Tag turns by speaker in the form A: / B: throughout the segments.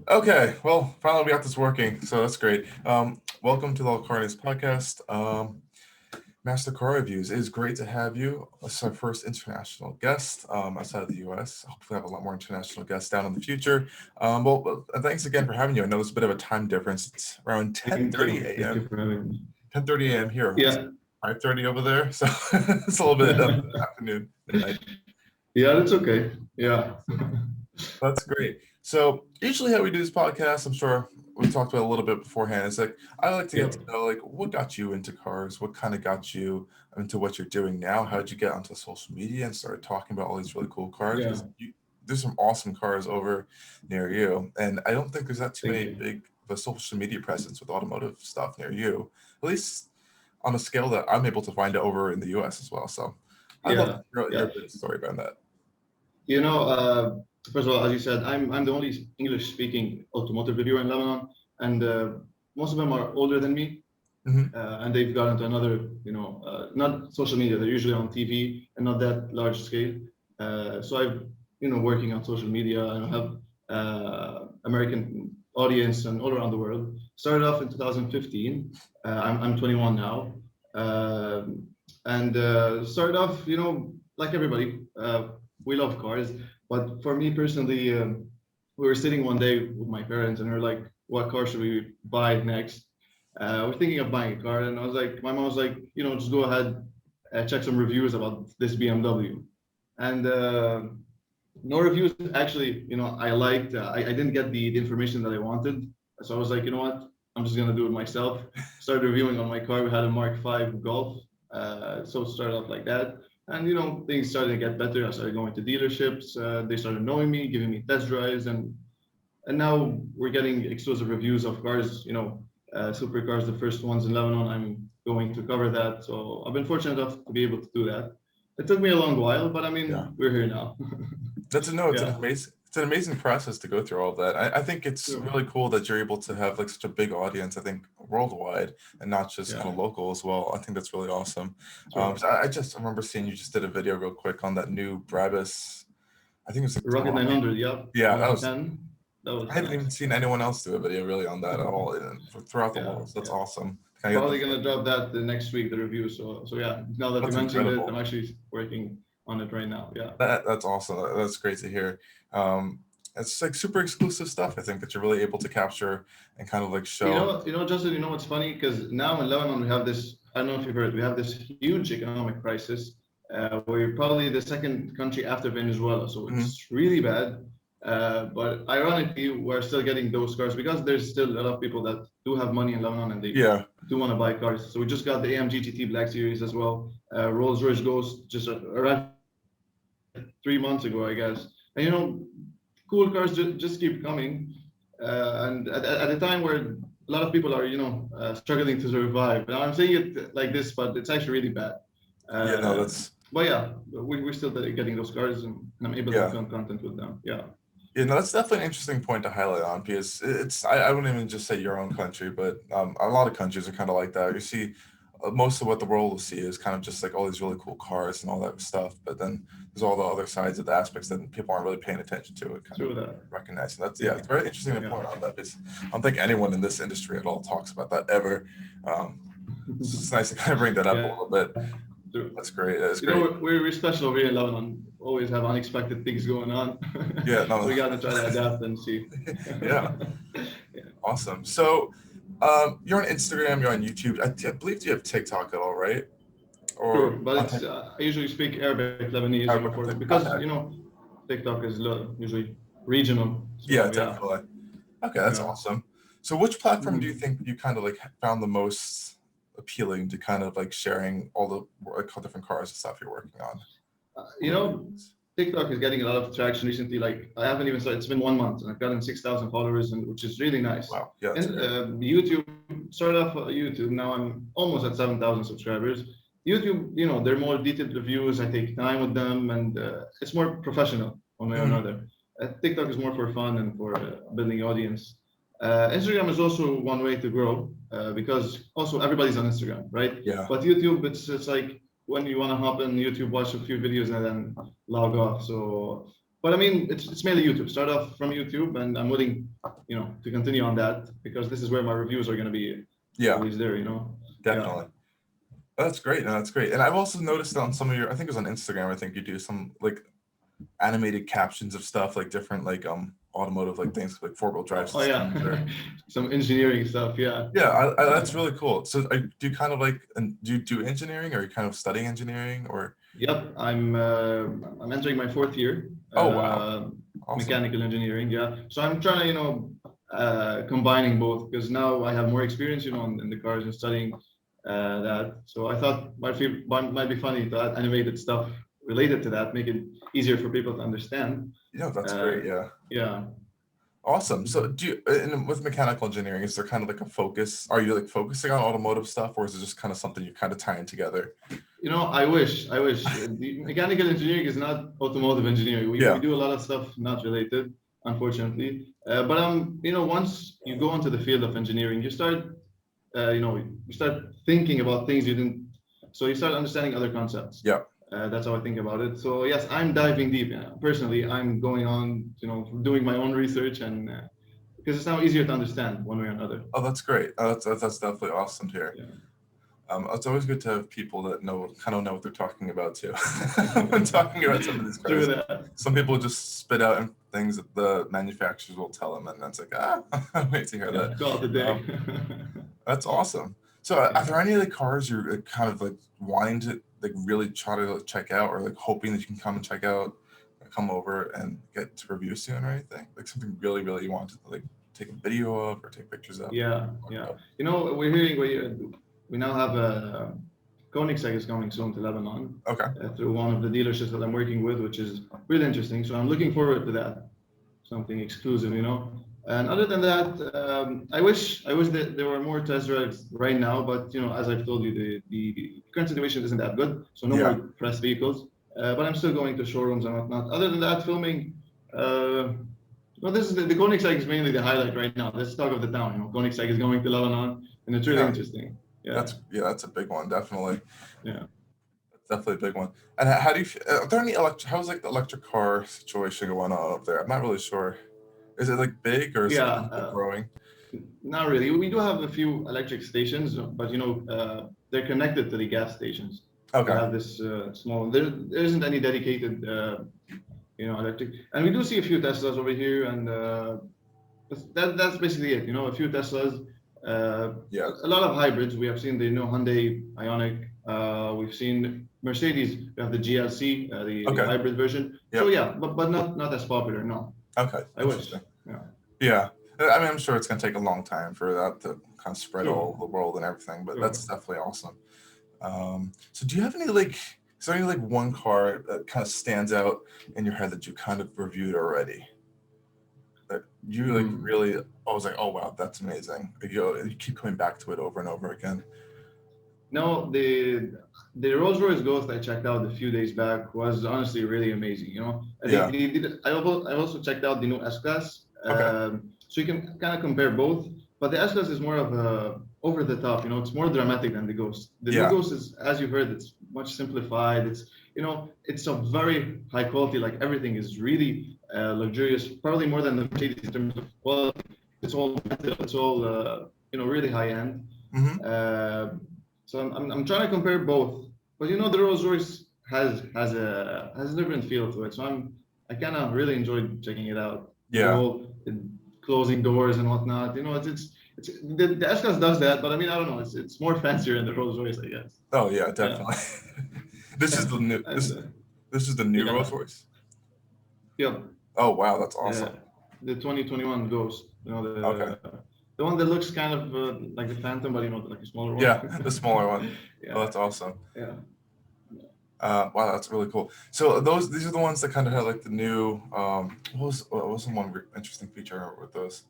A: Okay, well, finally we got this working, so that's great. Welcome to the Allcarnews Podcast. MasterCarsReviews. It is great to have you. This is our first international guest outside of the U.S. Hopefully, have a lot more international guests down in the future. Thanks again for having you. I know there's a bit of a time difference. It's around
B: Thank
A: 10:30
B: you. Thank you
A: a.m.
B: for having me.
A: 10:30 a.m. here. It's
B: Yeah.
A: 5:30 over there, so it's a little bit of afternoon, midnight.
B: Yeah, that's okay. Yeah.
A: That's great. So usually how we do this podcast, I'm sure we talked about a little bit beforehand. It's like I like to
B: Yeah.
A: get to know like what got you into cars, what kind of got you into what you're doing now. How did you get onto social media and start talking about all these really cool cars?
B: Yeah.
A: Because there's some awesome cars over near you, and I don't think there's that too
B: Thank
A: many
B: you.
A: big of a social media presence with automotive stuff near you. At least on a scale that I'm able to find it over in the U.S. as well. So I'd love
B: Yeah.
A: to hear
B: Yeah.
A: your bit of story about that.
B: You know, first of all, as you said, I'm the only English-speaking automotive reviewer in Lebanon, and most of them are older than me,
A: Hmm.
B: and they've gotten to another, not social media. They're usually on TV and not that large scale. So I've, working on social media and have American audience and all around the world. Started off in 2015. I'm 21 now, and started off, like everybody. We love cars, but for me personally, we were sitting one day with my parents, and we are like, "What car should we buy next?" We're thinking of buying a car, and my mom was like, just go ahead, check some reviews about this BMW, and no reviews. Actually, I liked. I didn't get the information that I wanted, so I was like, you know what? I'm just gonna do it myself. Started reviewing on my car. We had a Mark V Golf, so it started off like that. And things started to get better. I started going to dealerships. They started knowing me, giving me test drives, and now we're getting exclusive reviews of cars. Supercars, the first ones in Lebanon. I'm going to cover that. So I've been fortunate enough to be able to do that. It took me a long while, but I
A: Yeah.
B: mean, we're here now.
A: That's a no.
B: Yeah.
A: It's an amazing process to go through all of that. I think it's
B: Sure.
A: really cool that you're able to have like such a big audience. I think worldwide and not just kind
B: Yeah.
A: of local as well. I think that's really awesome.
B: Sure.
A: So I remember seeing you just did a video real quick on that new Brabus. I think it was like
B: Rocket
A: the
B: 900. Yep.
A: yeah. That was
B: 2010. That
A: I
B: was
A: haven't even
B: nice.
A: seen anyone else do a video really on that at all throughout the
B: Yeah.
A: world. So that's
B: Yeah.
A: awesome. Can I get
B: Probably gonna drop that the next week, the review. So yeah. Now that you
A: That's
B: mentioned it, I'm
A: incredible.
B: actually working on it right now. Yeah.
A: That's awesome. That's great to hear. It's like super exclusive stuff. I think that you're really able to capture and kind of like show.
B: Justin, what's funny? Because now in Lebanon we have this. I don't know if you've heard. We have this huge economic crisis. We're probably the second country after Venezuela, so
A: Mhm.
B: it's really bad. But ironically, we're still getting those cars because there's still a lot of people that do have money in Lebanon and they
A: Yeah.
B: do want to buy cars. So we just got the AMG GT Black Series as well. Rolls-Royce Ghost just arrived 3 months ago, I guess. And cool cars just keep coming. And at a time where a lot of people are, struggling to survive. Now I'm saying it like this, but it's actually really bad.
A: Yeah. No,
B: Uh,
A: that's
B: but yeah, we're still getting those cars, and I'm able to
A: yeah.
B: film content with them. Yeah.
A: Yeah, no, that's definitely an interesting point to highlight on because I wouldn't even just say your own country, but a lot of countries are kind of like that. You see, most of what the world will see is kind of just like all these really cool cars and all that stuff, but then there's all the other sides of the aspects that people aren't really paying attention to and kind of
B: True that.
A: recognizing. Yeah,
B: Yeah.
A: it's very interesting to
B: Yeah.
A: point on that because I don't think anyone in this industry at all talks about that ever. Um, so it's nice to kind of bring that up a
B: Yeah.
A: little bit.
B: True.
A: That's great. That's great.
B: We're special over here in Lebanon. Always have unexpected things going on.
A: Yeah,
B: So
A: no,
B: we gotta try to adapt and see.
A: yeah.
B: Yeah.
A: Awesome. So, you're on Instagram, you're on YouTube. I believe you have TikTok at all, right?
B: Sure,
A: Or
B: but
A: on
B: it's I usually speak Arabic, Lebanese,
A: Arabic on
B: because
A: Okay.
B: TikTok is usually regional.
A: Yeah,
B: So yeah.
A: definitely. Okay, that's
B: Yeah.
A: awesome. So, which platform do you
B: Mhm.
A: think you kind of like found the most appealing to kind of like sharing all the like different cars and stuff you're working on?
B: Uh, you know, TikTok is getting a lot of traction recently. Like I haven't even started. It's been 1 month, and I've gotten 6,000 followers, and which is really nice.
A: Wow. Yeah, that's
B: And
A: great.
B: YouTube started off YouTube. Now I'm almost at 7,000 subscribers. YouTube, they're more detailed reviews. I take time with them, and it's more professional one way or
A: Mhm.
B: another. TikTok is more for fun and for building audience. Instagram is also one way to grow because also everybody's on Instagram, right?
A: Yeah.
B: But YouTube, it's like when you want to hop in YouTube, watch a few videos, and then log off. So, but I mean, it's mainly YouTube. Start off from YouTube, and I'm willing to continue on that, because this is where my reviews are going to be
A: Yeah,
B: always there. Yeah.
A: definitely. That's great. No, that's great. And I've also noticed on some of your, I think it was on Instagram, I think you do some like animated captions of stuff, like different like automotive like things like four-wheel drive
B: Oh yeah,
A: systems or
B: some engineering stuff. Yeah.
A: yeah, that's really cool. So do you kind of like, and do you do engineering, or are you kind of studying engineering or?
B: Yep. I'm entering my fourth year,
A: Oh, wow. Awesome.
B: mechanical engineering. Yeah. So I'm trying to combining both, because now I have more experience in the cars and studying that. So I thought might be funny to add animated stuff related to that, make it easier for people to understand.
A: Yeah, that's
B: Uh,
A: great. Yeah.
B: yeah.
A: Awesome. So do you, and with mechanical engineering, is there kind of like a focus? Are you like focusing on automotive stuff, or is it just kind of something you're kind of tying together?
B: I wish. The mechanical engineering is not automotive engineering. We
A: Yeah.
B: do a lot of stuff not related, unfortunately. But once you go into the field of engineering, you start thinking about things you didn't. So you start understanding other concepts.
A: Yeah.
B: That's how I think about it. So yes, I'm diving deep. Personally, I'm going on, doing my own research, and because it's now easier to understand one way or another.
A: Oh, that's great. That's definitely awesome to hear.
B: Yeah.
A: It's always good to have people that kind of know what they're talking about too. When talking about some of these
B: True
A: cars,
B: that.
A: some people just spit out things that the manufacturers will tell them, and that's like, wait to hear that.
B: Call it a day.
A: That's awesome. So, are there any of the cars you're like, kind of like wanting to like really try to like, check out, or like hoping that you can come and check out, or come over and get to review soon, or anything? Like something really, really you want to like take a video of or take pictures of?
B: Yeah. We're hearing we now have a Koenigsegg is coming soon to Lebanon
A: Okay.
B: through one of the dealerships that I'm working with, which is really interesting. So I'm looking forward to that, something exclusive. And other than that, I wish that there were more test drives right now. But as I've told you, the current situation isn't that good. So no
A: Yeah.
B: more press vehicles. But I'm still going to showrooms and whatnot. Other than that, filming. Well, this is the Koenigsegg is mainly the highlight right now. Let's talk of the town. Koenigsegg is going to Lebanon, and it's really
A: Yeah.
B: interesting. Yeah.
A: That's a big one, definitely.
B: Yeah.
A: Definitely a big one. And how do you? Are there any how's like the electric car situation going on up there? I'm not really sure. Is it like big, or is it
B: Yeah.
A: growing?
B: Not really. We do have a few electric stations, but they're connected to the gas stations. We
A: Okay.
B: have this small. There isn't any dedicated, electric, and we do see a few Teslas over here, and that's basically it. A few Teslas.
A: Yeah.
B: A lot of hybrids. We have seen the Hyundai Ioniq. We've seen Mercedes. We have the GLC, the
A: Okay.
B: hybrid version.
A: Yep.
B: So yeah, but not as popular. No.
A: Okay.
B: I wish.
A: Interesting.
B: Yeah.
A: Yeah. I mean, I'm sure it's going to take a long time for that to kind of spread
B: Sure.
A: all over the world and everything, but
B: Sure.
A: that's definitely awesome. So do you have any like, is there any like one car that kind of stands out in your head that you kind of reviewed already? That you like really, I was like, oh wow, that's amazing. Like, you keep coming back to it over and over again.
B: No, the Rolls Royce Ghost I checked out a few days back was honestly really amazing.
A: Yeah.
B: I also checked out the new S Class.
A: Okay.
B: So you can kind of compare both, but the S Class is more of a over the top. It's more dramatic than the Ghost. The
A: Yeah.
B: new Ghost is, as you've heard, it's much simplified. It's a very high quality. Like everything is really luxurious, probably more than the Mercedes in terms of quality. It's all metal. It's all really high end.
A: Mm-hmm.
B: So I'm trying to compare both, but the Rolls Royce has a different feel to it. So I kind of really enjoyed checking it out.
A: Yeah.
B: The whole closing doors and whatnot. It's the S Class does that, but I mean I don't know. It's more fancier in the Rolls Royce, I guess.
A: Oh yeah, definitely. This is the new. This is the new
B: yeah.
A: Rolls Royce.
B: Yep.
A: Oh wow, that's awesome.
B: The 2021 Ghost.
A: Okay.
B: The one that looks kind of like the Phantom, but like a smaller one.
A: Yeah, the smaller one.
B: Yeah.
A: Oh, that's awesome.
B: Yeah.
A: Wow, that's really cool. So these are the ones that kind of had like the new. What was the one interesting feature with those?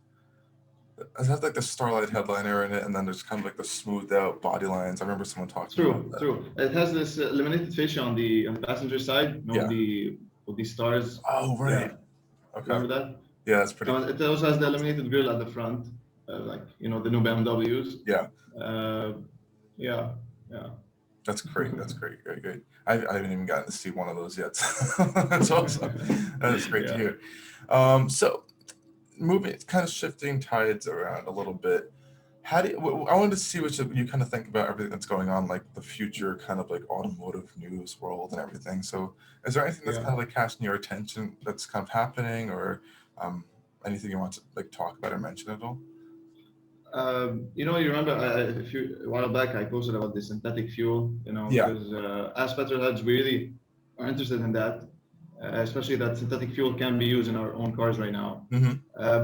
A: It has like the Starlight headliner in it, and then there's kind of like the smoothed out body lines. I remember someone talking about that.
B: True. It has this laminated fascia on the passenger side, with the stars.
A: Oh right.
B: Yeah.
A: Okay.
B: Remember that?
A: Yeah, that's pretty.
B: It also has the illuminated grille at the front, like the new BMWs.
A: Yeah.
B: Yeah.
A: That's great. That's great. I haven't even gotten to see one of those yet. That's awesome. That is great to hear. So moving, it's kind of shifting tides around a little bit. How do you, I wanted to see what you kind of think about everything that's going on, like the future kind of like automotive news world and everything. So, is there anything that's
B: Yeah.
A: kind of like catching your attention that's kind of happening, or um, anything you want to like talk about or mention at all?
B: You remember a while back I posted about the synthetic fuel,
A: Yeah.
B: because as petrolheads we really are interested in that, especially that synthetic fuel can be used in our own cars right now.
A: Mm-hmm.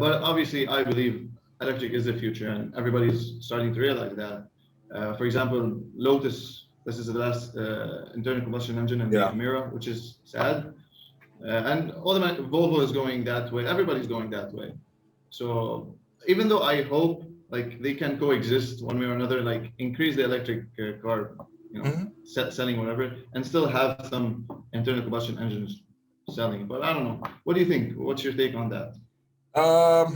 B: But obviously, I believe electric is the future, and everybody's starting to realize that. For example, Lotus, this is the last internal combustion engine in the
A: Yeah.
B: Emira, which is sad. And Volvo is going that way. Everybody's going that way. So even though I hope like they can coexist one way or another, like increase the electric car,
A: Mm-hmm.
B: selling whatever, and still have some internal combustion engines selling. But I don't know. What do you think? What's your take on that?
A: Um,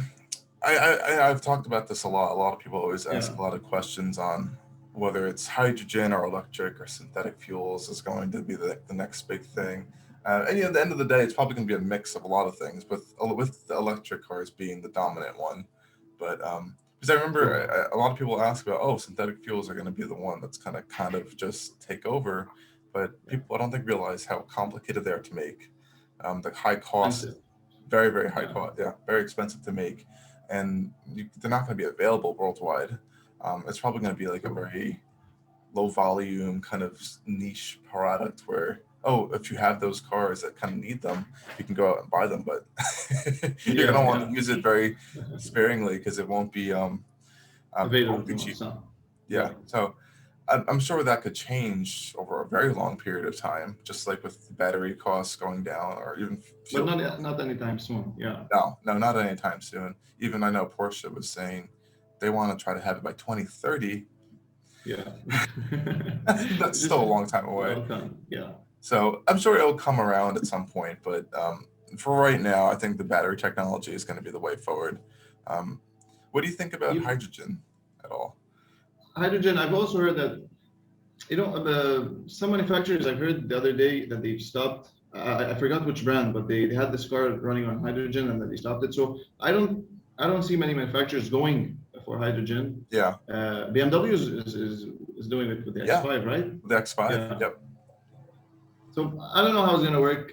A: I've talked about this a lot. A lot of people always
B: Yeah.
A: ask a lot of questions on whether it's hydrogen or electric or synthetic fuels is going to be the next big thing. And at the end of the day, it's probably going to be a mix of a lot of things, with the electric cars being the dominant one. But because I remember
B: True.
A: a lot of people ask about, oh, synthetic fuels are going to be the one that's kind of just take over, but
B: Yeah.
A: people I don't think realize how complicated they are to make. The high cost,
B: Expensive.
A: very very high
B: Yeah.
A: cost, yeah, very expensive to make, and they're not going to be available worldwide. It's probably going to be like a
B: True.
A: very low volume kind of niche product where, oh, if you have those cars that kind of need them, you can go out and buy them, but you're going
B: Yeah.
A: to want to
B: Yeah.
A: use it very sparingly because it won't
B: Available.
A: be
B: No,
A: cheap.
B: it's not.
A: Yeah,
B: Right.
A: so I'm sure that could change over a very long period of time, just like with battery costs going down or even
B: But
A: fuel.
B: not anytime soon. Yeah.
A: No, no, not anytime soon. Even I know Porsche was saying they want to try to have it by 2030.
B: Yeah.
A: That's
B: Just
A: still a
B: a
A: long time away.
B: long time. Yeah.
A: So I'm sure it'll come around at some point, but for right now, I think the battery technology is going to be the way forward. Um, what do you think about
B: You
A: hydrogen at all?
B: hydrogen. I've also heard that some manufacturers. I heard the other day that they've stopped. I forgot which brand, but they had this car running on hydrogen and then they stopped it. So I don't see many manufacturers going for hydrogen.
A: Yeah,
B: BMW is doing it with the
A: yeah,
B: X5, right?
A: the X5.
B: Yeah.
A: Yep.
B: So I don't know how it's going to work.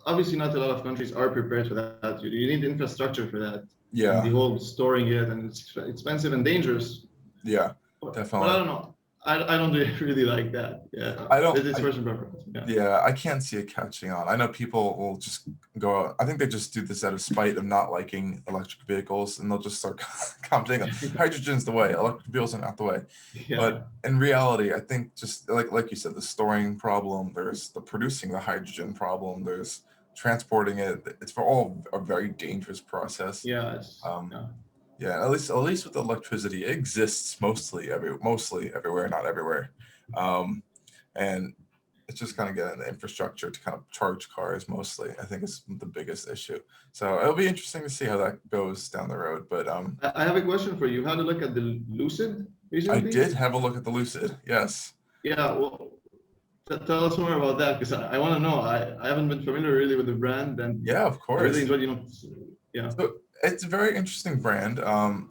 B: Obviously, not a lot of countries are prepared for that. You need infrastructure for that, and the
A: Yeah,
B: whole storing it, and it's expensive and dangerous.
A: yeah,
B: But I
A: definitely.
B: don't know. I don't really like that. Yeah,
A: I don't.
B: it's personal preference. Yeah.
A: Yeah, I can't see it catching on. I know people will just go out. I think they just do this out of spite of not liking electric vehicles, and they'll just start commenting on hydrogen's the way, electric vehicles are not the way.
B: Yeah.
A: But in reality, I think just like you said, the storing problem, there's the producing the hydrogen problem, there's transporting it. It's for all a very dangerous process.
B: Yeah. It's
A: Um,
B: yeah.
A: yeah, at least with electricity, it exists mostly everywhere, not everywhere. Um, and it's just kind of getting the infrastructure to kind of charge cars mostly. I think is the biggest issue. So it'll be interesting to see how that goes down the road. But
B: I have a question for you. You had a look at the Lucid
A: I
B: recently?
A: did have a look at the Lucid. Yes.
B: Yeah. Well, tell us more about that because I want to know. I haven't been familiar really with the brand, and
A: Yeah, of
B: I really
A: course.
B: enjoyed. Yeah.
A: So it's a very interesting brand.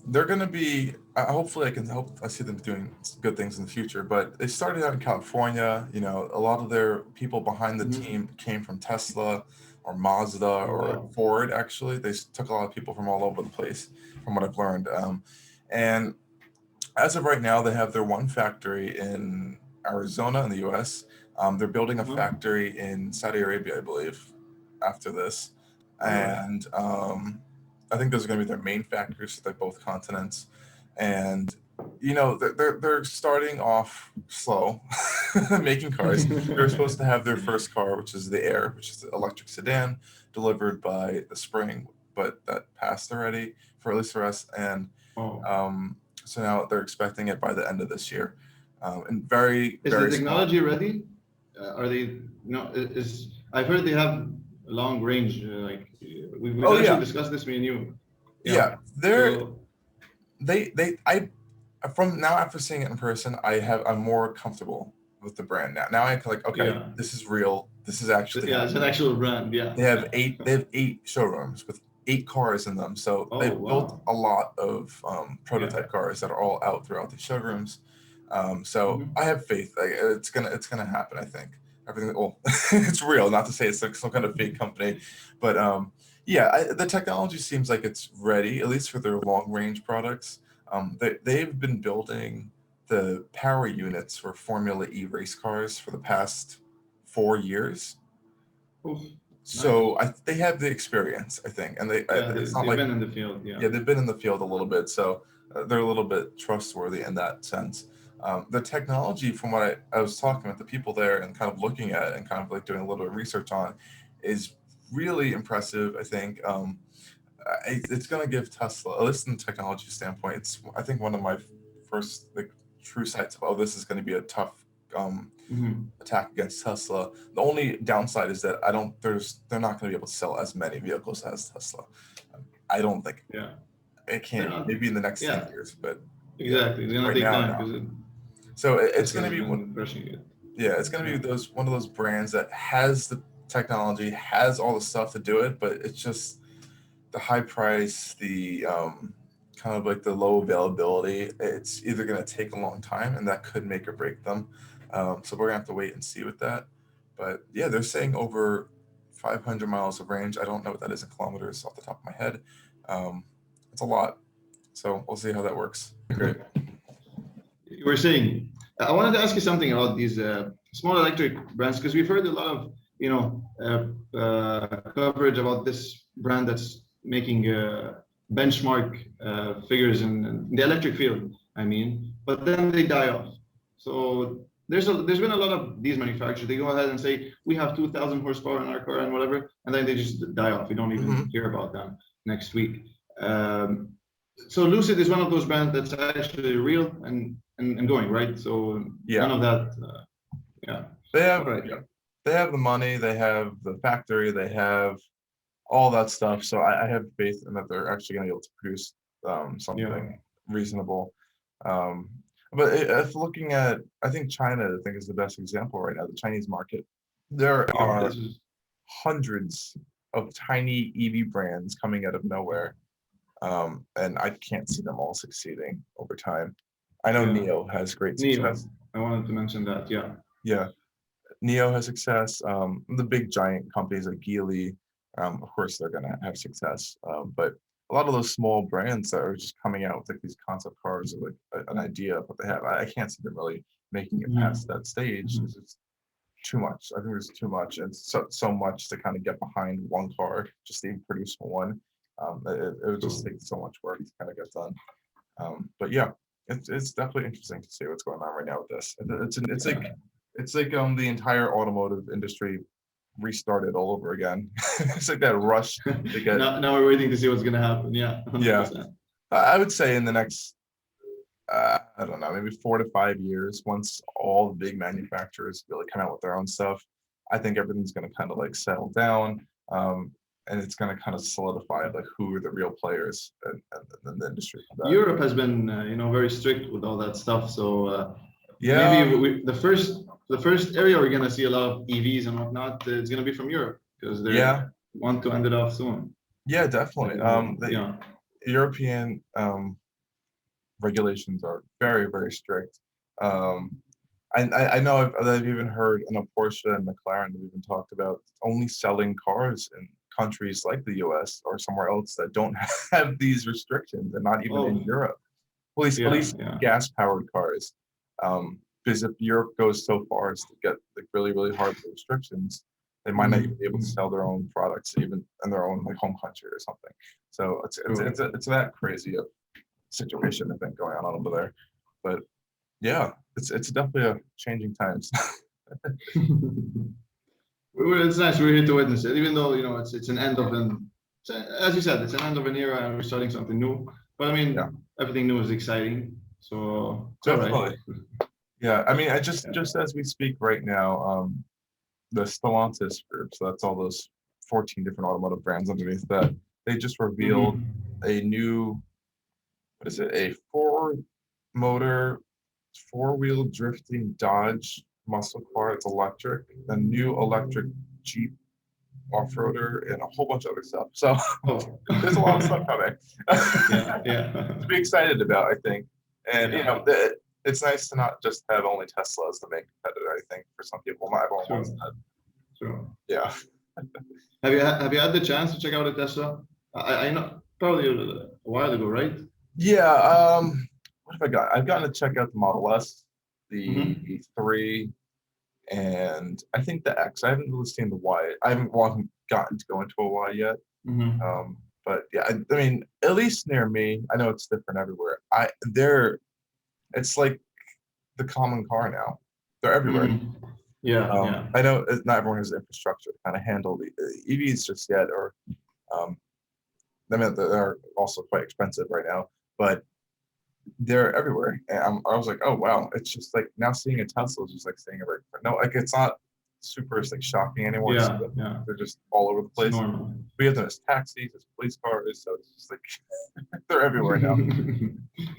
A: They're going to be. Hopefully, I can hope. I see them doing good things in the future. But they started out in California. A lot of their people behind the
B: Mhm.
A: team came from Tesla, or Mazda,
B: Oh
A: or
B: wow.
A: Ford. Actually, they took a lot of people from all over the place, from what I've learned. And as of right now, they have their one factory in Arizona in the U.S. They're building a
B: Uh-huh.
A: factory in Saudi Arabia, I believe, after this,
B: All right.
A: and I think those are going to be their main factories for like both continents. And they're starting off slow, making cars. They're supposed to have their first car, which is the Air, which is the electric sedan, delivered by the spring, but that passed already for at least for us. And
B: Oh,
A: um, so now they're expecting it by the end of this year. And very,
B: is the
A: very small.
B: technology ready? Are they? No, is I've heard they have long range. We've
A: Oh
B: actually
A: yeah,
B: discussed this, me and you. Yeah.
A: yeah.
B: So
A: I from now after seeing it in person, I'm more comfortable with the brand now. Now I can like, okay,
B: yeah,
A: this is real. This is actually
B: yeah, it's an
A: happening.
B: actual brand. Yeah,
A: They have
B: yeah.
A: eight. They have 8 showrooms with 8 cars in them. So
B: Oh,
A: they've built
B: wow.
A: a lot of
B: Yeah.
A: prototype cars that are all out throughout the showrooms. So
B: Hmm.
A: I have faith. Like, it's gonna happen. I think everything. Well, it's real. Not to say it's like some kind of fake company, but yeah, the technology seems like it's ready, at least for their long range products. They've been building the power units for Formula E race cars for the past 4 years.
B: Oof,
A: So
B: nice.
A: they have the experience, I think, and
B: Yeah,
A: it's not
B: they've
A: like,
B: been in the field. Yeah.
A: yeah, they've been in the field a little bit, so they're a little bit trustworthy in that sense. The technology, from what I was talking with the people there and kind of looking at it and kind of like doing a little bit of research on, is really impressive. I think it's going to give Tesla, at least in the technology standpoint, it's I think one of my first like true sights of, oh, this is going to be a tough um,
B: Hmm.
A: attack against Tesla. The only downside is that I don't there's they're not going to be able to sell as many vehicles as Tesla. I don't think
B: Yeah.
A: it
B: They're
A: can.
B: not.
A: Maybe in the next 10
B: Yeah.
A: years, but yeah,
B: Exactly. It's gonna
A: right
B: take
A: now,
B: time
A: no.
B: because
A: So it's
B: Tesla
A: going to
B: has
A: be one.
B: been pushing it.
A: Yeah, it's going to be
B: Yeah.
A: those one of those brands that has the technology, has all the stuff to do it, but it's just the high price, the kind of like the low availability. It's either going to take a long time, and that could make or break them. So we're gonna have to wait and see with that. But yeah, they're saying over 500 miles of range. I don't know what that is in kilometers off the top of my head. Um, it's a lot. So we'll see how that works. Great.
B: You were saying, I wanted to ask you something about these small electric brands because we've heard a lot of coverage about this brand that's making benchmark figures in the electric field. I mean, but then they die off. So there's been a lot of these manufacturers. They go ahead and say we have 2,000 horsepower in our car and whatever, and then they just die off. You don't even
A: Hmm.
B: hear about them next week. Um, so Lucid is one of those brands that's actually real and going, right? So none
A: Yeah,
B: of that. Yeah.
A: they
B: All
A: have
B: right.
A: they have the money, they have the factory, they have all that stuff. So I have faith in that they're actually going to be able to produce
B: Yeah.
A: something reasonable. Um, but if looking at, I think China, I think is the best example right now. The Chinese market, there
B: Yeah.
A: are
B: This is.
A: hundreds of tiny EV brands coming out of nowhere, and I can't see them all succeeding over time. I know
B: Yeah.
A: Neo has great
B: Neo.
A: success.
B: I wanted to mention that. Yeah.
A: Yeah, Neo has success. The big giant companies like Geely, of course, they're going to have success. But a lot of those small brands that are just coming out with like these concept cars or like an idea of what they have, I can't see them really making it
B: Mhm.
A: past that stage.
B: Mhm.
A: It's too much. I think there's too much, and so much to kind of get behind one car just to even produce one. It would just
B: True.
A: take so much work to kind of get done. But yeah, it's definitely interesting to see what's going on right now with this. It's like
B: Yeah.
A: the entire automotive industry restarted all over again. It's like that rush to get.
B: Now we're waiting to see what's gonna happen. Yeah.
A: Yeah,
B: 100%.
A: I would say in the next I don't know, maybe 4 to 5 years, once all the big manufacturers really come out with their own stuff, I think everything's going to kind of like settle down, and it's going to kind of solidify like who are the real players in the industry for that.
B: Europe has been, very strict with all that stuff. So maybe
A: Yeah,
B: the first area we're gonna see a lot of EVs and whatnot is gonna be from Europe because they
A: yeah,
B: want to end it off soon.
A: yeah,
B: So
A: definitely. The
B: yeah.
A: European regulations are very, very strict. Um, I know I've even heard in a Porsche and McLaren that we've been talked about only selling cars in countries like the US or somewhere else that don't have these restrictions, and not even in
B: Oh,
A: Europe. At
B: yeah,
A: least
B: yeah.
A: gas powered cars. Because if Europe goes so far as to get like really, really hard restrictions, they might not even be able to
B: Mhm.
A: sell their own products even in their own like home country or something. So
B: True.
A: it's that crazy of situation I think going on over there. But yeah, it's definitely a changing times.
B: It's nice we're here to witness it, even though it's an end of as you said, it's an end of an era and we're starting something new. But I
A: Yeah,
B: mean, everything new is exciting. So it's all right.
A: definitely. Yeah, I mean, I
B: Yeah.
A: just as we speak right now, the Stellantis group, so that's all those 14 different automotive brands underneath that, they just revealed
B: Hmm.
A: a new, what is it, a motor, four-wheel drifting Dodge muscle car. It's electric, a new electric Jeep off-roader, and a whole bunch of other stuff. So
B: Oh.
A: there's a lot of stuff coming
B: Yeah,
A: to
B: yeah.
A: be excited about, I think. And
B: Yeah,
A: it's nice to not just have only Tesla as the main competitor. I think for some people, not everyone wants
B: true,
A: that.
B: true.
A: Yeah.
B: Have you had the chance to check out a Tesla? I know probably a while ago, right?
A: Yeah. What have I got? I've gotten to check out the Model S, the
B: Mm-hmm.
A: 3, and I think the X. I haven't really seen the Y. I haven't gotten to go into a Y yet.
B: Mm-hmm.
A: But yeah, I mean, at least near me, I know it's different everywhere. It's like the common car now. They're everywhere.
B: Mm-hmm. Yeah, yeah.
A: I know not everyone has the infrastructure to kind of handle the EVs just yet, or um, I mean, they're also quite expensive right now, but they're everywhere. And I was like, oh wow, it's just like now seeing a Tesla is just like seeing a regular. No, like it's not super like shocking anymore. To see
B: Yeah,
A: them.
B: yeah.
A: They're just all over the
B: It's
A: place.
B: normal.
A: We have them as taxis, as police cars, so it's just like they're everywhere now.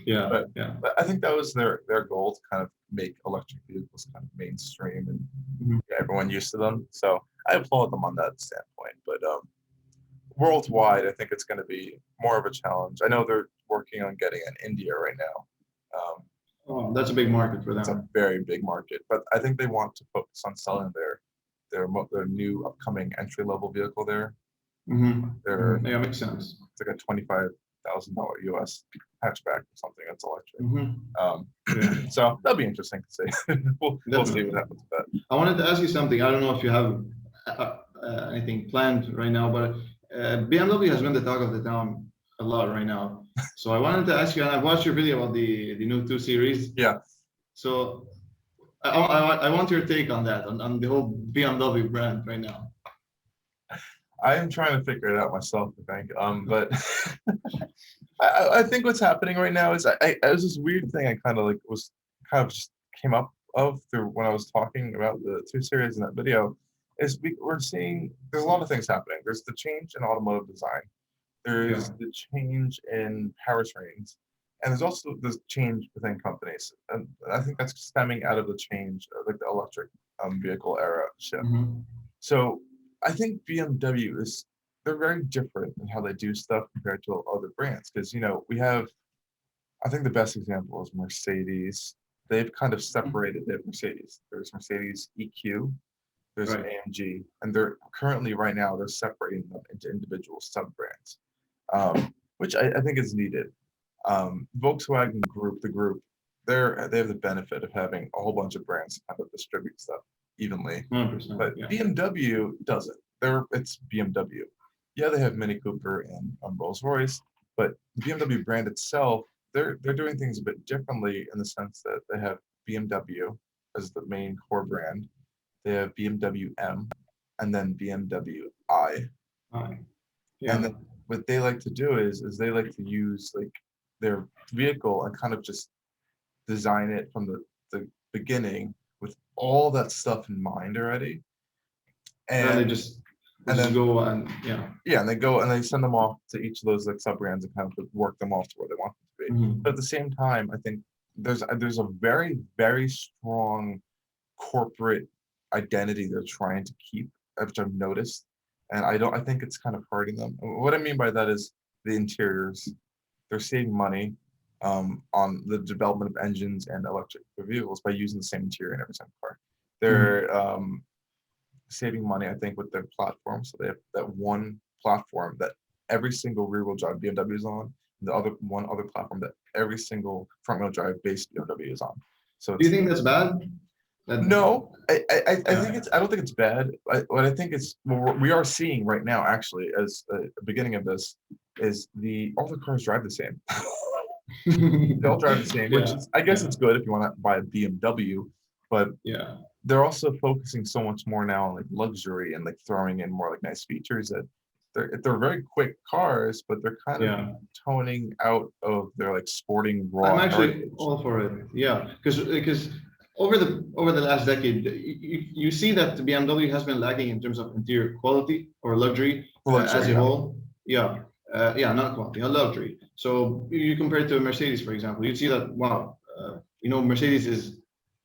B: Yeah,
A: But,
B: yeah.
A: but I think that was their goal to kind of make electric vehicles kind of mainstream and
B: Mhm.
A: get everyone used to them. So I applaud them on that standpoint. But worldwide, I think it's going to be more of a challenge. I know they're working on getting in India right now.
B: Oh, that's a big market for
A: It's a
B: them.
A: very big market, but I think they want to focus on selling their new upcoming entry level vehicle there.
B: Mm-hmm.
A: Their
B: Mm-hmm. Yeah, makes sense.
A: It's like a $25,000 US hatchback or something that's electric.
B: Mm-hmm.
A: Um,
B: Yeah,
A: so that'll be interesting to see. We'll see what
B: definitely.
A: happens with that.
B: I wanted to ask you something. I don't know if you have anything planned right now, but BMW has been the talk of the town a lot right now. So I wanted to ask you, and I've watched your video about the new 2 Series.
A: Yeah,
B: So I want your take on that, on the whole BMW brand right now.
A: I am trying to figure it out myself, I think. But I think what's happening right now is it was this weird thing I kind of like was kind of just came up of through when I was talking about the 2 Series in that video. We're seeing there's a lot of things happening. There's the change in automotive design.
B: Yeah.
A: There's the change in powertrains, and there's also the change within companies. And I think that's stemming out of the change, like the electric vehicle era shift.
B: Mm-hmm.
A: So I think BMW they're very different in how they do stuff compared to other brands. Because we have, I think the best example is Mercedes. They've kind of separated their Mercedes. There's Mercedes EQ, there's
B: Right.
A: AMG, and they're currently right now they're separating them into individual sub brands, which I think is needed. Volkswagen Group, the group, they have the benefit of having a whole bunch of brands to kind of distribute stuff evenly,
B: 100%.
A: but
B: Yeah.
A: BMW doesn't. It's BMW. Yeah, they have Mini Cooper and Rolls Royce, but the BMW brand itself, they're doing things a bit differently in the sense that they have BMW as the main core brand. They have BMW M, and then BMW I. And
B: Yeah.
A: then what they like to do is they like to use like their vehicle and kind of just design it from the beginning with all that stuff in mind already.
B: And then
A: And
B: they
A: and
B: just
A: then
B: go and yeah.
A: yeah, and they go and they send them off to each of those like sub brands and kind of work them off to where they want them to be.
B: Mm-hmm.
A: But at the same time, I think there's a very, very strong corporate identity they're trying to keep, which I've noticed. And I think it's kind of hurting them. And what I mean by that is the interiors. They're saving money on the development of engines and electric vehicles by using the same interior in every single car.
B: Mm-hmm.
A: They're saving money, I think, with their platform. So they have that one platform that every single rear-wheel drive BMW is on, and the other platform that every single front-wheel drive based BMW is on. So
B: Do you
A: it's
B: think that's bad? That,
A: no, I think
B: yeah.
A: I don't think it's bad. What I think is what we are seeing right now, actually, as the beginning of this, is all the cars drive the same. They all drive the same, which
B: Yeah.
A: is, I guess,
B: Yeah.
A: it's good if you want to buy a BMW, but
B: Yeah.
A: they're also focusing so much more now on like luxury and like throwing in more like nice features that they're very quick cars, but they're kind of
B: Yeah.
A: toning out of their like sporting
B: I'm
A: raw
B: actually
A: heritage.
B: all for it. Yeah, because over the last decade, you see that the BMW has been lagging in terms of interior quality or luxury as
A: Luxury,
B: a
A: yeah.
B: whole. Yeah, yeah, not quality, luxury. So you compare it to a Mercedes, for example, you see that wow, Mercedes is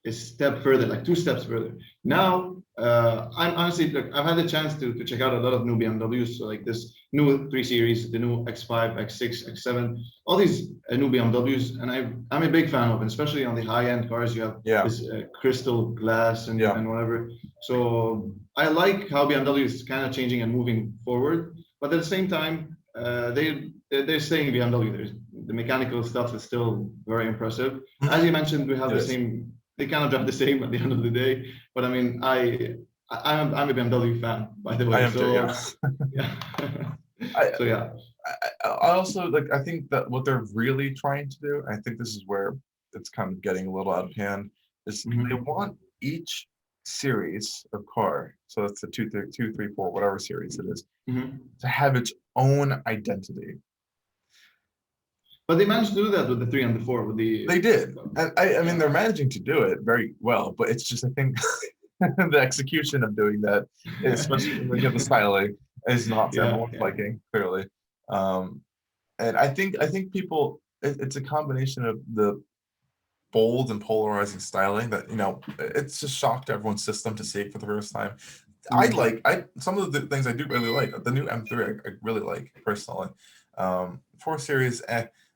B: a step further, like 2 steps further. Now I'm honestly, look, I've had the chance to check out a lot of new BMWs, so like this new 3 Series, the new X5, X6, X7, all these new BMWs, and I'm a big fan of it, especially on the high-end cars. You have
A: Yeah,
B: this crystal glass
A: yeah.
B: and whatever. So I like how BMW is kind of changing and moving forward, but at the same time, they're staying BMW. The mechanical stuff is still very impressive. As
A: Mhm.
B: you mentioned, we have
A: It
B: the
A: is.
B: same. They kind of drive the same at the end of the day. But I mean, I'm a BMW fan, by the
A: I
B: way.
A: am too. Yeah.
B: So yeah,
A: I,
B: so yeah.
A: I also like. I think that what they're really trying to do, and I think this is where it's kind of getting a little out of hand, is they
B: Hmm.
A: want each series of car. So that's the two, three, four, whatever series it is,
B: Hmm.
A: to have its own identity.
B: But they managed to do that with the 3 and the 4 with the
A: They did, and I mean,
B: yeah,
A: they're managing to do it very well. But it's just, I think, the execution of doing that, especially when you have the styling, is not to
B: yeah,
A: everyone's
B: yeah.
A: liking, clearly. Um, and I think people, it's a combination of the bold and polarizing styling that it's just shocked everyone's system to see it for the first time.
B: Mm.
A: I some of the things I do really like. The new M3 I really like personally. 4 Series,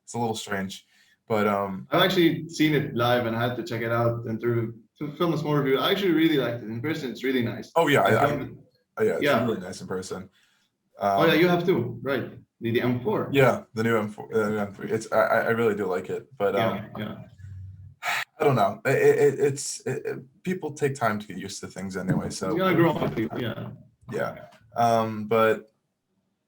A: it's a little strange, but
B: I've actually seen it live and I had to check it out and to film a small review. I actually really liked it in person. It's really nice.
A: oh yeah,
B: I filmed it.
A: yeah, it's
B: Yeah.
A: really nice in person.
B: Oh yeah,
A: Um,
B: you have too, right? The M4.
A: yeah, the new M4, the new M3. I really do like it, but
B: Yeah, yeah.
A: I don't know. People take time to get used to things anyway,
B: It's
A: so
B: gonna
A: we'll
B: grow
A: give
B: on
A: it
B: people.
A: time.
B: Yeah.
A: Yeah. But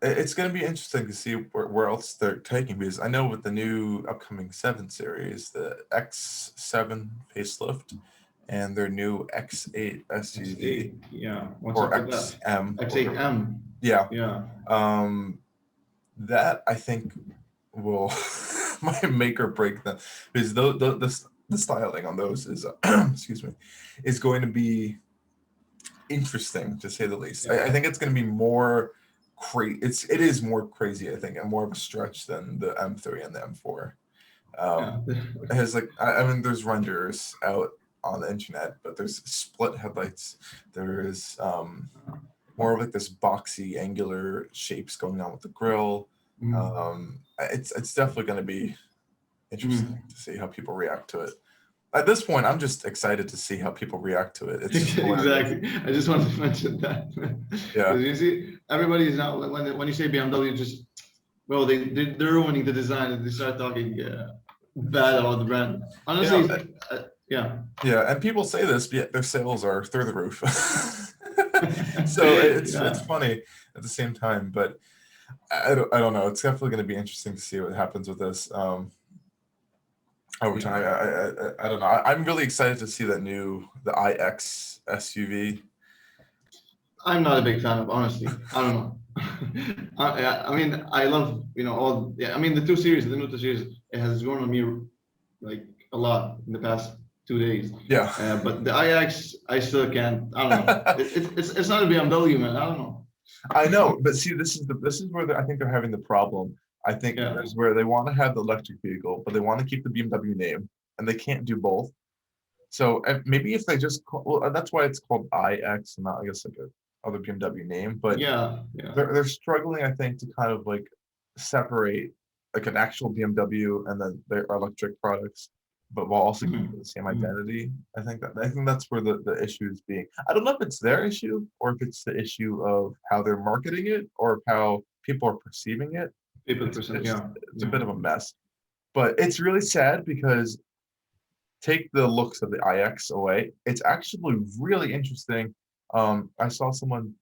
A: it's going to be interesting to see where else they're taking, because I know with the new upcoming 7 Series, the X7 facelift and their new X8 SUV,
B: X8. Yeah. What's
A: or
B: up with that?
A: XM, or
B: X8M.
A: yeah,
B: Yeah.
A: um, that I think will might make or break them, because the styling on those is excuse me, is going to be interesting to say the least.
B: Yeah.
A: I think it's going to be more crazy. It is more crazy, I think, and more of a stretch than the M3 and the M4.
B: Yeah.
A: It has like, I mean, there's renders out on the internet, but there's split headlights. There is more of like this boxy, angular shapes going on with the grill.
B: Mm.
A: It's definitely going to be interesting
B: Mm.
A: to see how people react to it. At this point, I'm just excited to see how people react to it. It's just hilarious.
B: Exactly. I just wanted to mention that
A: Yeah.
B: because you see, everybody is now when you say BMW, just well, they're ruining the design and they start talking bad about the brand.
A: Yeah.
B: Honestly, yeah.
A: Yeah, and people say this, but yet their sales are through the roof. So it's
B: Yeah.
A: funny at the same time, but I don't know. It's definitely going to be interesting to see what happens with this over
B: Yeah.
A: time. I don't know. I'm really excited to see the iX SUV.
B: I'm not a big fan of, honestly. I don't know. I mean, I love, all, yeah, I mean, the 2 Series, the new 2 Series, it has grown on me like a lot in the past 2 days.
A: Yeah.
B: But the iX, I still can't, I don't know. It's not a BMW, man. I don't know.
A: I know, but see, this is where I think they're having the problem. I think
B: Yeah.
A: is where they want to have the electric vehicle, but they want to keep the BMW name, and they can't do both. So maybe if they just well, that's why it's called iX and not, I guess, like a other BMW name. But
B: Yeah. Yeah.
A: they're struggling, I think, to kind of like separate like an actual BMW and then their electric products, but while also keeping
B: Mhm.
A: the same
B: Mhm.
A: identity. I think that's where the issue is being. I don't know if it's their issue or if it's the issue of how they're marketing it or of how people are perceiving it.
B: People
A: It's
B: percent.
A: it's
B: Yeah.
A: it's a
B: Yeah.
A: bit of a mess. But it's really sad because take the looks of the iX away, it's actually really interesting. I saw someone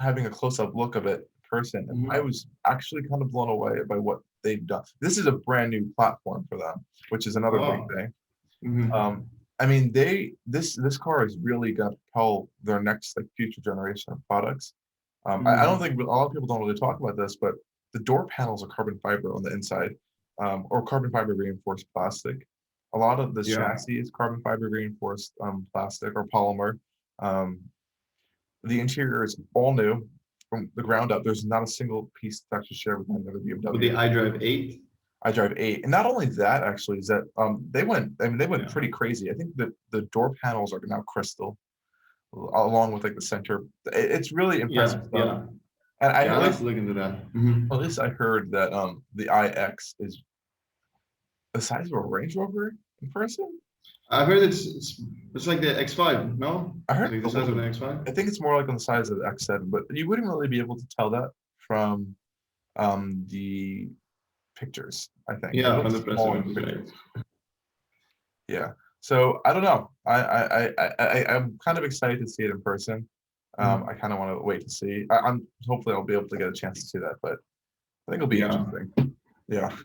A: having a close-up look of it in person, and I
B: Mhm.
A: was actually kind of blown away by what they've done. This is a brand new platform for them, which is another big
B: Oh.
A: thing.
B: Mhm.
A: I mean, this car is really going to propel their next like future generation of products. I don't
B: Mhm.
A: think a lot of people don't really talk about this, but the door panels are carbon fiber on the inside, or carbon fiber reinforced plastic. A lot of the
B: Yeah.
A: chassis is carbon fiber reinforced plastic or polymer. Um, the interior is all new from the ground up. There's not a single piece that's actually shared with any other
B: With
A: BMW.
B: the iDrive 8.
A: I drive 8, and not only that, actually, is that they went. I mean, they went
B: Yeah.
A: pretty crazy. I think that the door panels are now crystal. along with like the center. It's really impressive
B: Yeah,
A: stuff.
B: yeah,
A: And I
B: yeah.
A: at
B: I have
A: least
B: to look into that. Mhm.
A: at least I heard that the iX is the size of a Range Rover in person.
B: I've heard it's like the X5, no?
A: I
B: It's
A: heard
B: like
A: a
B: the size
A: little
B: of
A: bit.
B: an X5.
A: I think it's more like on the size of the X7, but you wouldn't really be able to tell that from the pictures. I think it
B: Yeah, from the
A: looks
B: press
A: small in the
B: images, right?
A: pictures. Yeah. So I don't know. I'm kind of excited to see it in person.
B: Mhm.
A: I kind of want to wait to see. I'm hopefully I'll be able to get a chance to see that, but I think it'll be
B: Yeah.
A: interesting. Yeah,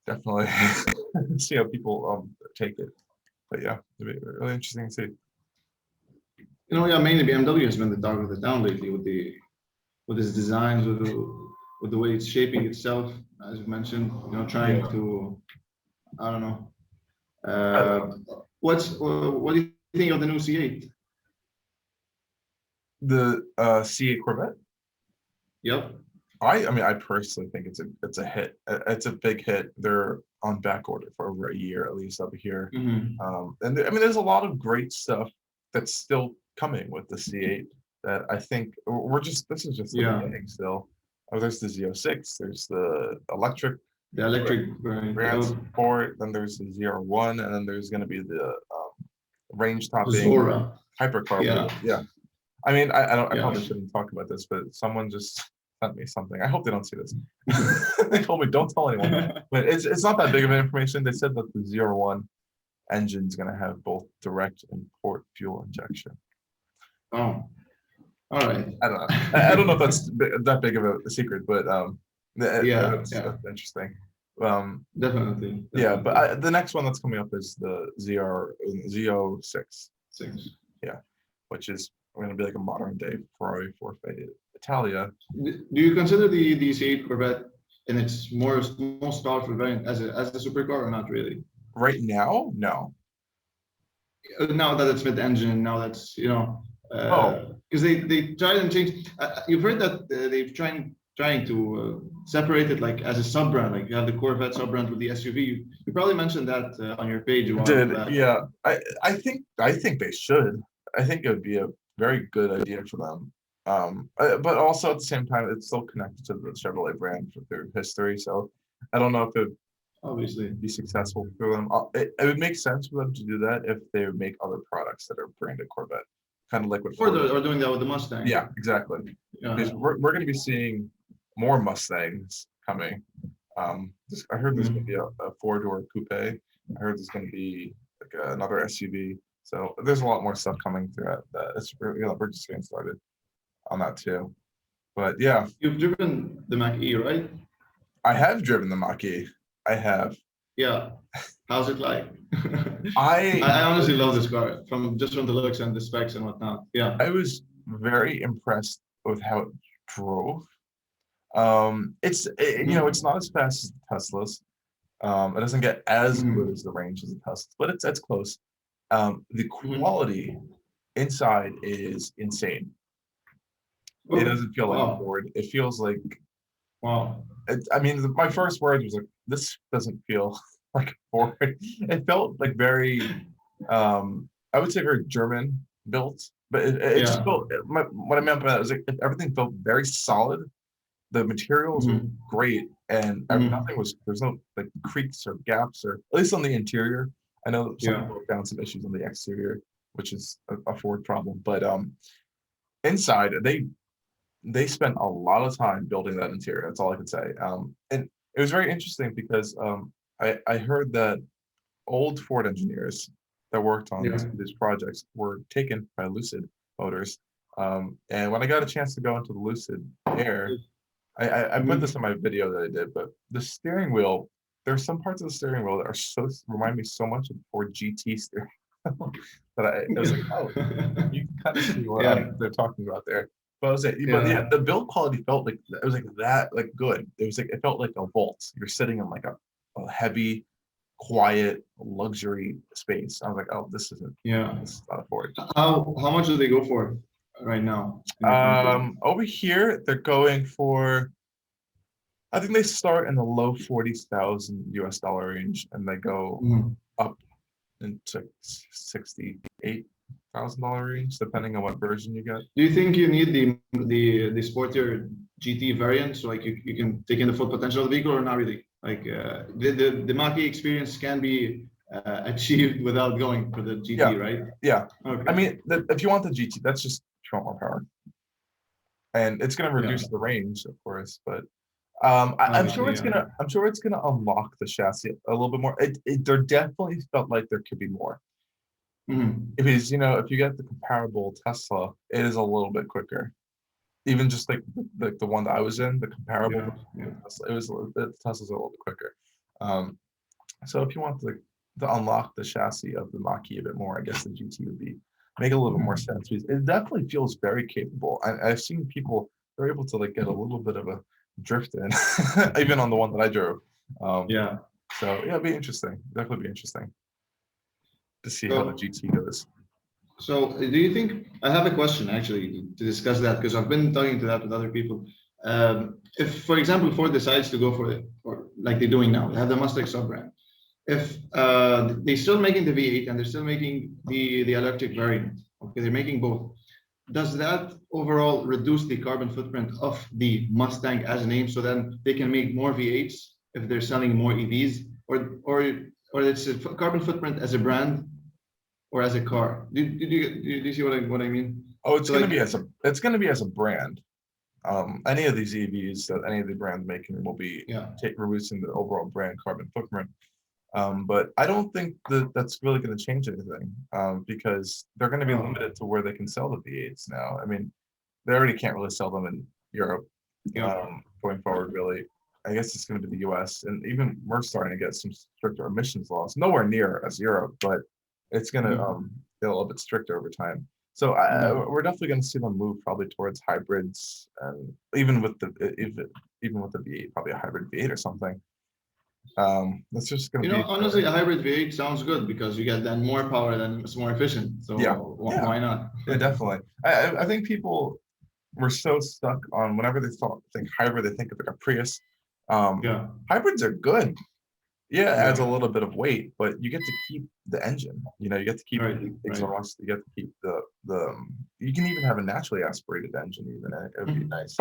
A: definitely. See how people take it. But yeah, it'll be really interesting to see.
B: Yeah, mainly BMW has been the talk of the town lately with its designs, with the way it's shaping itself, as you mentioned. Trying
A: Yeah.
B: to, I don't know.
A: I,
B: What do you think of the new C8?
A: the C8 Corvette.
B: Yep.
A: I mean, I personally think it's a hit. It's a big hit. They're on back order for over a year at least over here.
B: Hmm.
A: I mean, there's a lot of great stuff that's still coming with the C8 that I think this is just the
B: Yeah.
A: beginning still. Oh, there's the Z06, there's the electric
B: The electric variant.
A: transport, then there's the ZR1, and then there's going to be the range
B: The
A: topping
B: Zora.
A: hypercar.
B: Yeah.
A: Yeah, I mean, I
B: Yeah.
A: probably shouldn't talk about this, but someone just sent me something. I hope they don't see this. They told me don't tell anyone, but it's not that big of information. They said that the ZR1 engine is going to have both direct and port fuel injection.
B: Oh, all right.
A: I don't know. I don't know if that's that big of a secret, but
B: Yeah, yeah,
A: that's interesting. Um,
B: definitely,
A: yeah, but
B: definitely.
A: the next one that's coming up is the Z06.
B: Six.
A: Yeah, which is going to be like a modern day Ferrari 458 Italia.
B: Do you consider the C8 Corvette in its most powerful variant as a supercar or not really?
A: Right now, no.
B: Now that it's mid-engine, now that's
A: Oh,
B: because they tried and changed. You've heard that they've trying to separate it like as a sub brand, like you have the Corvette sub brand with the SUV. You probably mentioned that on your page a while
A: did
B: back.
A: yeah. I think they should. I think it would be a very good idea for them. But also at the same time, it's still connected to the Chevrolet brand for their history. So I don't know if it
B: Obviously.
A: would be successful for them. It would make sense for them to do that if they would make other products that are branded Corvette, kind of like what Ford.
B: Or doing that with the Mustang.
A: Yeah, exactly. Because we're going to be seeing more Mustangs coming. I heard there's going to be a four-door coupe. I heard there's going to be like another SUV. So there's a lot more stuff coming through that. It's we're just getting started on that too. But yeah,
B: You've driven the Mach E, right?
A: I have driven the Mach-E. I have.
B: Yeah. How's it like?
A: I
B: I honestly love this car from the looks and the specs and whatnot. Yeah.
A: I was very impressed with how it drove. It's not as fast as the Teslas. It doesn't get as good as the range as the Teslas, but it's close. The quality inside is insane. It doesn't feel like
B: Wow.
A: Ford. It feels like
B: Wow.
A: I mean, my first word was like, "This doesn't feel like Ford." It felt like very, I would say, very German built, but it just
B: Yeah.
A: felt. What I meant by that was like everything felt very solid. The materials were great, and there's no like creaks or gaps, or at least on the interior. I know some
B: Yeah.
A: people found some issues on the exterior, which is a Ford problem, but inside they spent a lot of time building that interior. That's all I can say. And it was very interesting because I heard that old Ford engineers that worked on
B: Yeah.
A: these projects were taken by Lucid Motors. And when I got a chance to go into the Lucid Air, I put this in my video that I did, but the steering wheel, there's some parts of the steering wheel that remind me so much of Ford GT steering that I was like, oh, you can kind of see what
B: Yeah.
A: they're talking about there. But but yeah,
B: Yeah.
A: the build quality felt like it was like that, like good. It was like it felt like a Volt. You're sitting in like a heavy, quiet, luxury space. I was like, oh, this is
B: Yeah.
A: not a Ford.
B: How much do they go for right now in your country?
A: Over here they're going for. I think they start in the low 40,000 US dollar range, and they go
B: Mhm.
A: up into 68 $1,000 range, depending on what version you get.
B: Do you think you need the sportier GT variant, so like you can take in the full potential of the vehicle, or not really? Like the Mach-E experience can be achieved without going for the GT,
A: Yeah.
B: right?
A: Yeah.
B: Okay.
A: I mean, if you want the GT, that's just if you want more power, and it's going to reduce the range, of course. But I'm sure
B: Obviously, yeah.
A: I'm sure it's gonna unlock the chassis a little bit more. There definitely felt like there could be more.
B: Mhm.
A: Because if you get the comparable Tesla, it is a little bit quicker. Even just like the one that I was in, the comparable
B: Yeah, yeah.
A: Tesla, the Tesla's a little bit quicker. So if you want to unlock the chassis of the Mach-E a bit more, I guess the GT would make a little bit more sense. Because it definitely feels very capable. I've seen people they're able to like get a little bit of a drift in, even on the one that I drove.
B: Yeah.
A: So yeah, it'd be interesting. Definitely be interesting to see how the
B: So,
A: GT goes.
B: so do you think, I have a question actually to discuss that, because I've been talking to that with other people. If, for example, Ford decides to go for it, or like they're doing now, they have the Mustang sub-brand. If they're still making the V8 and they're still making the electric variant, okay, they're making both. Does that overall reduce the carbon footprint of the Mustang as a name, so then they can make more V8s if they're selling more EVs, or it's a carbon footprint as a brand or as a car? Do you see what I mean?
A: Oh, it's
B: So
A: gonna
B: like,
A: be as a brand. Any of these EVs that any of the brands making will be
B: yeah,
A: reducing the overall brand carbon footprint. But I don't think that's really going to change anything because they're going to be
B: oh,
A: limited to where they can sell the V8s now. I mean, they already can't really sell them in Europe
B: yeah,
A: going forward, really. I guess it's going to be the US. And even we're starting to get some stricter emissions laws. Nowhere near as Europe, but it's going to
B: mhm,
A: get a little bit stricter over time. So
B: mhm.
A: we're definitely going to see them move probably towards hybrids, and even with even with the V8, probably a hybrid V8 or something. That's just going
B: You
A: to
B: know,
A: be
B: honestly, a hybrid V8 sounds good because you get then more power and it's more efficient.
A: yeah,
B: So
A: yeah,
B: why not?
A: yeah, definitely. I think people were so stuck on whenever they think hybrid, they think of like a Prius. Um,
B: Yeah,
A: Hybrids are good. Yeah, it adds a
B: yeah,
A: little bit of weight, but you get to keep the engine. You get to keep
B: right,
A: the
B: right.
A: exhaust. You get to keep you can even have a naturally aspirated engine. Even it would be
B: Mhm.
A: nice.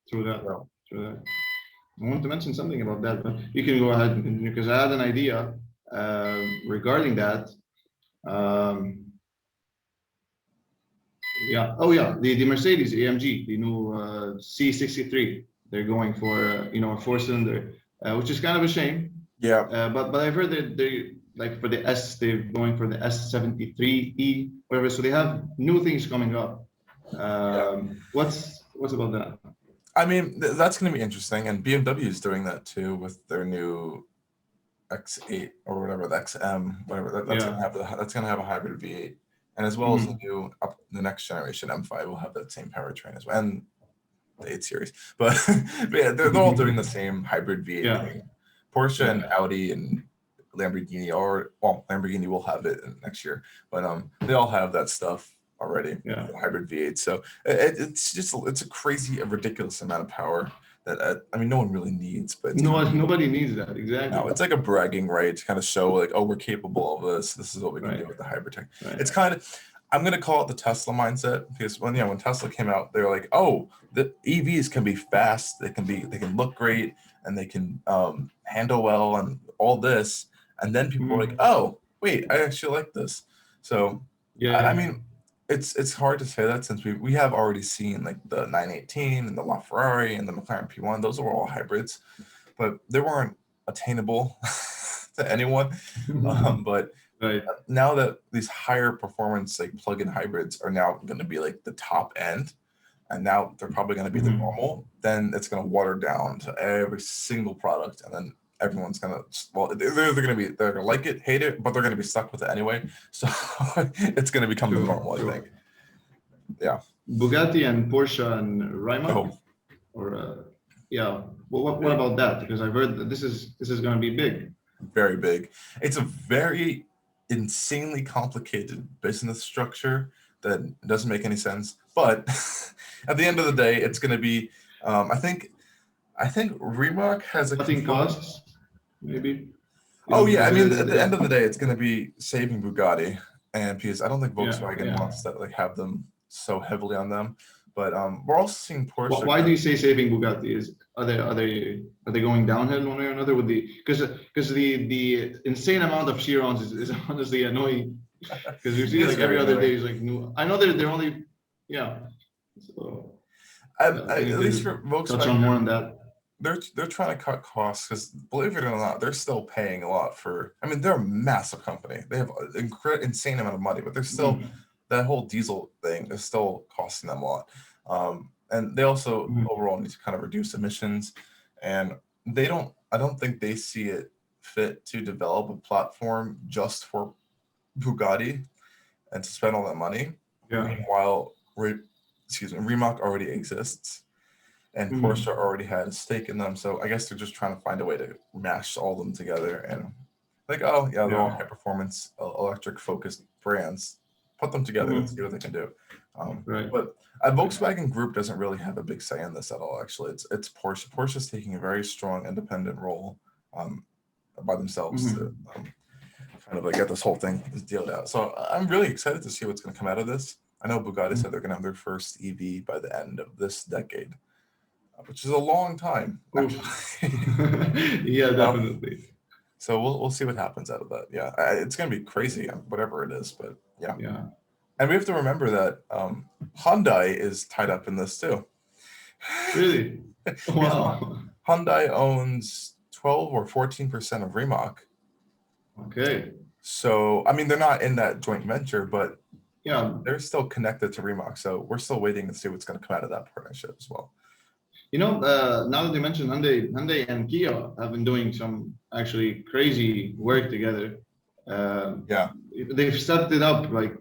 B: True that,
A: So
B: true that. I want to mention something about that, but you can go ahead and continue because I had an idea regarding that. Um, yeah. Oh, yeah. The Mercedes AMG, the new C63, they're going for a four-cylinder, which is kind of a shame.
A: yeah,
B: But I've heard that they like for the S, they're going for the S73E, whatever. So they have new things coming up.
A: yeah.
B: What's about that?
A: I mean, that's going to be interesting, and BMW is doing that too with their new X8 or whatever the XM, whatever
B: Yeah.
A: that's gonna have a hybrid V8, and as well as
B: Mhm.
A: the next generation M5 will have that same powertrain as well, and the 8 Series. But, but yeah, they're all doing the same hybrid V8
B: Yeah.
A: thing. Porsche and
B: Yeah.
A: Audi and Lamborghini, or well, Lamborghini will have it next year, but they all have that stuff already,
B: Yeah.
A: the hybrid V8. So it's a crazy, a ridiculous amount of power that I mean, no one really needs, but it's
B: No,
A: kind of cool.
B: nobody needs that.
A: No,
B: Exactly.
A: it's like a bragging right to kind of show like, oh, we're capable of this. This is what we can do
B: Right.
A: with the hybrid tech.
B: Right.
A: It's kind of, I'm gonna call it the Tesla mindset because when Tesla came out, they were like, oh, the EVs can be fast, they can look great, and they can handle well and all this. And then people were like,
B: Mhm.
A: oh, wait, I actually like this. So I
B: Yeah.
A: mean, it's hard to say that since we have already seen like the 918 and the LaFerrari and the McLaren P1. Those are all hybrids, but they weren't attainable to anyone. But
B: Right.
A: now that these higher performance like plug-in hybrids are now going to be like the top end, and now they're probably going to be the
B: Mhm.
A: normal, then it's going to water down to every single product, and then everyone's going to they're going to like it, hate it, but they're going to be stuck with it anyway. So it's going to become the
B: True.
A: normal, I think.
B: True.
A: Yeah.
B: Bugatti and Porsche and Rimac,
A: Oh,
B: or yeah. What
A: big.
B: about that? Because I've heard that this is going to be big.
A: Very big. It's a very insanely complicated business structure that doesn't make any sense. But at the end of the day, it's going to be. I think Reebok has a
B: Cutting
A: component.
B: costs, maybe.
A: Oh yeah, I
B: Because
A: mean, at the end of the day, it's going to be saving Bugatti. and because I don't think Volkswagen wants to like have them so heavily on them. But we're also seeing Porsche.
B: Why do you say saving Bugatti? Are they going downhill one way or another with because the insane amount of Chirons is honestly annoying because you see like every other day is like new. I know they're only So
A: at least for Volkswagen,
B: touch on more on that.
A: They're trying to cut costs because believe it or not, they're still paying a lot for. I mean, they're a massive company. They have an insane amount of money, but they're still that whole diesel thing is still costing them a lot. And they also overall need to kind of reduce emissions. And I don't think they see it fit to develop a platform just for Bugatti and to spend all that money.
B: Yeah.
A: While Rimac already exists. And Porsche already had a stake in them, so I guess they're just trying to find a way to mash all of them together and like, they're all high performance electric focused brands. Put them together and see what they can do.
B: Right.
A: But a Volkswagen Group doesn't really have a big say in this at all. Actually, it's Porsche. Porsche's taking a very strong independent role by themselves to kind of like get this whole thing dealed out. So I'm really excited to see what's going to come out of this. I know Bugatti said they're going to have their first EV by the end of this decade. Which is a long time.
B: Yeah, definitely.
A: So we'll see what happens out of that. Yeah, it's gonna be crazy, whatever it is. But yeah. And we have to remember that Hyundai is tied up in this too.
B: Really? Wow.
A: Hyundai owns 12 or 14% of Rimac.
B: Okay.
A: So I mean, they're not in that joint venture, but they're still connected to Rimac. So we're still waiting to see what's going to come out of that partnership as well.
B: Now that you mentioned Hyundai and Kia have been doing some actually crazy work together. They've stepped it up. Like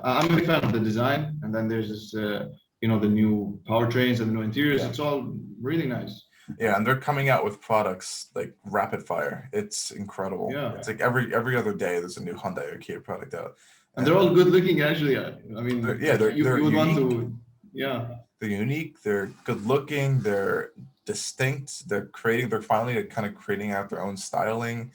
B: I'm a big fan of the design, and then there's this, the new powertrains and the new interiors. It's all really nice.
A: Yeah, and they're coming out with products like rapid fire. It's incredible. Yeah, it's like every other day there's a new Hyundai or Kia product out,
B: and they're all good looking. Actually, I mean,
A: you
B: would want to,
A: They're unique. They're good looking. They're distinct. They're finally kind of creating out their own styling.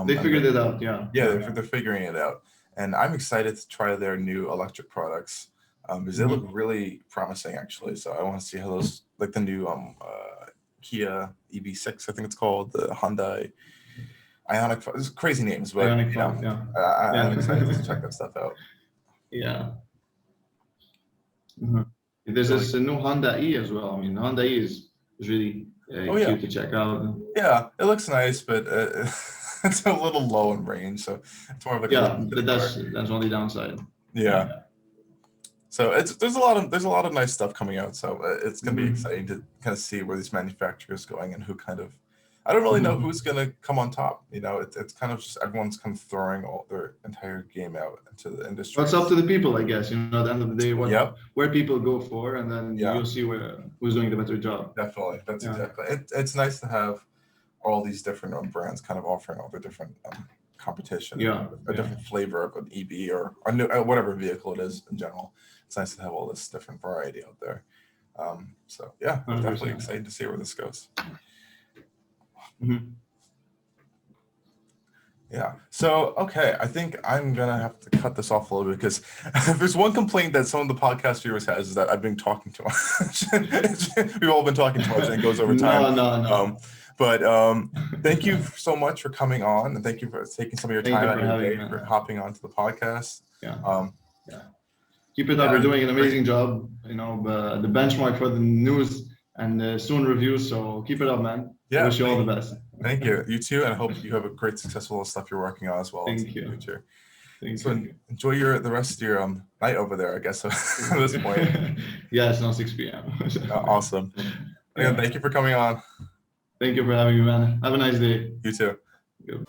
B: They figured it out. Yeah.
A: They're figuring it out, and I'm excited to try their new electric products because they look really promising actually. So I want to see how those, like the new Kia EV6, I think it's called, the Hyundai Ioniq. It's crazy names, but I'm excited to check that stuff out.
B: Yeah. There's this new Honda E as well. I mean, Honda E is really cute to check out.
A: Yeah, it looks nice, but it's a little low in range, so it's more of like
B: that's only downside.
A: Yeah. So there's a lot of nice stuff coming out. So it's gonna be exciting to kind of see where these manufacturers going and who kind of. I don't really know who's gonna come on top. It's kind of just everyone's kind of throwing all their entire game out into the industry.
B: Well, it's up to the people, I guess. At the end of the day, where people go for, and then you'll see who's doing the better job.
A: Definitely, that's exactly. It's nice to have all these different brands kind of offering all the different competition. A different flavor of an EV or whatever vehicle it is in general. It's nice to have all this different variety out there. I'm definitely excited to see where this goes. Yeah. So, okay, I think I'm going to have to cut this off a little bit because there's one complaint that some of the podcast viewers has is that I've been talking too much. We've all been talking too much and it goes over time.
B: No.
A: But thank you so much for coming on, and thank you for taking some of your time out of your day for hopping onto the podcast.
B: Keep it up. You're doing an amazing job. The benchmark for the news and soon reviews. So keep it up, man. I wish you all the best.
A: Thank you. You too, and I hope you have a great successful stuff you're working on as well.
B: Thank you.
A: Future. Enjoy the rest of your night over there, I guess, at this point.
B: It's now 6 p.m.
A: Awesome. Again, thank you for coming on.
B: Thank you for having me, man. Have a nice day.
A: You too.
B: Good.